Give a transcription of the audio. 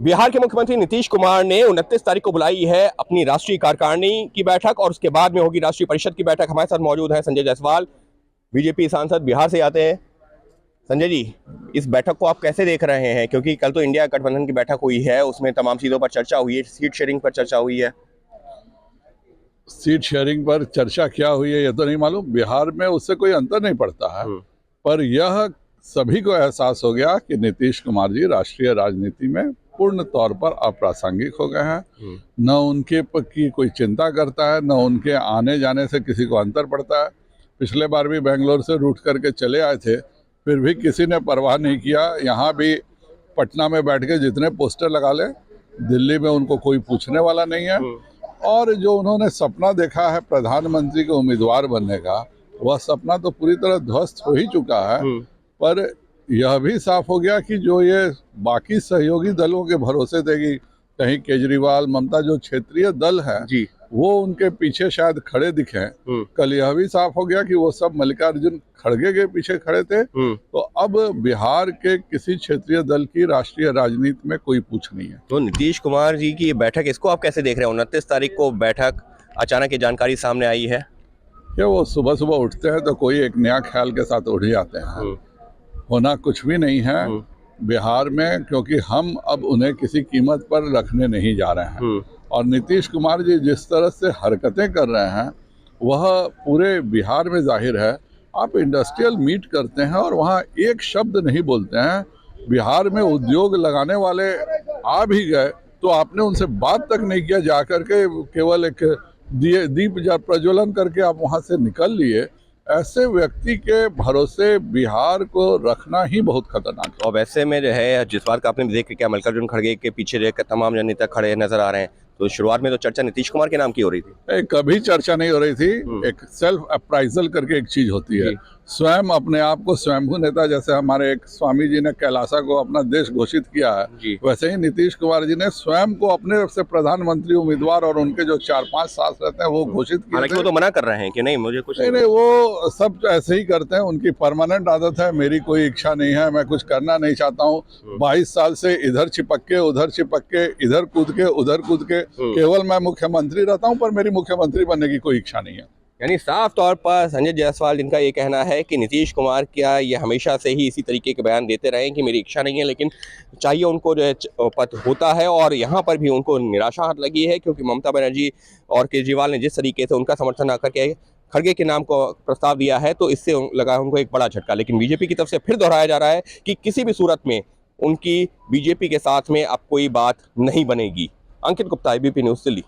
बिहार के मुख्यमंत्री नीतीश कुमार ने 29 तारीख को बुलाई है अपनी राष्ट्रीय कार्यकारिणी की बैठक और उसके बाद में होगी राष्ट्रीय परिषद की बैठक। हमारे साथ मौजूद हैं संजय जायसवाल, बीजेपी सांसद, बिहार से आते हैं। संजय जी, इस बैठक को आप कैसे देख रहे हैं? क्योंकि कल तो इंडिया गठबंधन की बैठक हुई है, उसमें तमाम चीजों पर चर्चा हुई है, सीट शेयरिंग पर चर्चा हुई है। सीट शेयरिंग पर चर्चा क्या हुई है ये तो नहीं मालूम। बिहार में उससे कोई अंतर नहीं पड़ता है, पर यह सभी को एहसास हो गया कि नीतीश कुमार जी राष्ट्रीय राजनीति में पूर्ण तौर पर अप्रासंगिक हो गए हैं। न उनके की कोई चिंता करता है, न उनके आने जाने से किसी को अंतर पड़ता है। पिछले बार भी बेंगलोर से रूट करके चले आए थे, फिर भी किसी ने परवाह नहीं किया। यहाँ भी पटना में बैठ के जितने पोस्टर लगा ले, दिल्ली में उनको कोई पूछने वाला नहीं है। और जो उन्होंने सपना देखा है प्रधानमंत्री के उम्मीदवार बनने का, वह सपना तो पूरी तरह ध्वस्त हो ही चुका है। पर यह भी साफ हो गया कि जो ये बाकी सहयोगी दलों के भरोसे थे कि कहीं केजरीवाल, ममता, जो क्षेत्रीय दल है जी, वो उनके पीछे शायद खड़े दिखे। कल यह भी साफ हो गया कि वो सब मल्लिकार्जुन खड़गे के पीछे खड़े थे। तो अब बिहार के किसी क्षेत्रीय दल की राष्ट्रीय राजनीति में कोई पूछ नहीं है। तो नीतीश कुमार जी की ये बैठक, इसको आप कैसे देख रहे हैं? 29 तारीख को बैठक, अचानक ये जानकारी सामने आई है कि वो सुबह सुबह उठते हैं तो कोई एक नया ख्याल के साथ उठ जाते हैं। होना कुछ भी नहीं है बिहार में, क्योंकि हम अब उन्हें किसी कीमत पर रखने नहीं जा रहे हैं। और नीतीश कुमार जी जिस तरह से हरकतें कर रहे हैं वह पूरे बिहार में जाहिर है। आप इंडस्ट्रियल मीट करते हैं और वहाँ एक शब्द नहीं बोलते हैं। बिहार में उद्योग लगाने वाले आ भी गए तो आपने उनसे बात तक नहीं किया, जा करके केवल एक दीप प्रज्वलन करके आप वहाँ से निकल लिए। ऐसे व्यक्ति के भरोसे बिहार को रखना ही बहुत खतरनाक है। और वैसे में जो है, जिस बात का आपने जिक्र किया, मल्लिकार्जुन खड़गे के पीछे जो तमाम नेता खड़े नजर आ रहे हैं, तो शुरुआत में तो चर्चा नीतीश कुमार के नाम की हो रही थी। कभी चर्चा नहीं हो रही थी। एक सेल्फ अप्राइजल करके एक चीज होती है, स्वयं अपने आप को स्वयंभू नेता, जैसे हमारे एक स्वामी जी ने कैलासा को अपना देश घोषित किया है, वैसे ही नीतीश कुमार जी ने स्वयं को अपने से प्रधानमंत्री उम्मीदवार और उनके जो 4-5 साल रहते हैं वो घोषित किया। वो तो मना कर रहे हैं कि नहीं, मुझे कुछ नहीं, वो सब ऐसे ही करते हैं। उनकी परमानेंट आदत है, मेरी कोई इच्छा नहीं है, मैं कुछ करना नहीं चाहता हूँ। 22 साल से इधर चिपक के उधर चिपक के, इधर कूद के उधर कूद के, केवल मैं मुख्यमंत्री रहता हूँ, पर मेरी मुख्यमंत्री बनने की कोई इच्छा नहीं है। यानी साफ तौर पर संजय जायसवाल, जिनका ये कहना है कि नीतीश कुमार क्या ये हमेशा से ही इसी तरीके के बयान देते रहे कि मेरी इच्छा नहीं है, लेकिन चाहिए उनको जो है पद होता है। और यहाँ पर भी उनको निराशा हाथ लगी है, क्योंकि ममता बनर्जी और केजरीवाल ने जिस तरीके से उनका समर्थन आकर के खड़गे के नाम को प्रस्ताव दिया है, तो इससे लगा उनको एक बड़ा झटका। लेकिन बीजेपी की तरफ से फिर दोहराया जा रहा है कि किसी भी सूरत में उनकी बीजेपी के साथ में अब कोई बात नहीं बनेगी। अंकित गुप्ता, ABP न्यूज़, दिल्ली।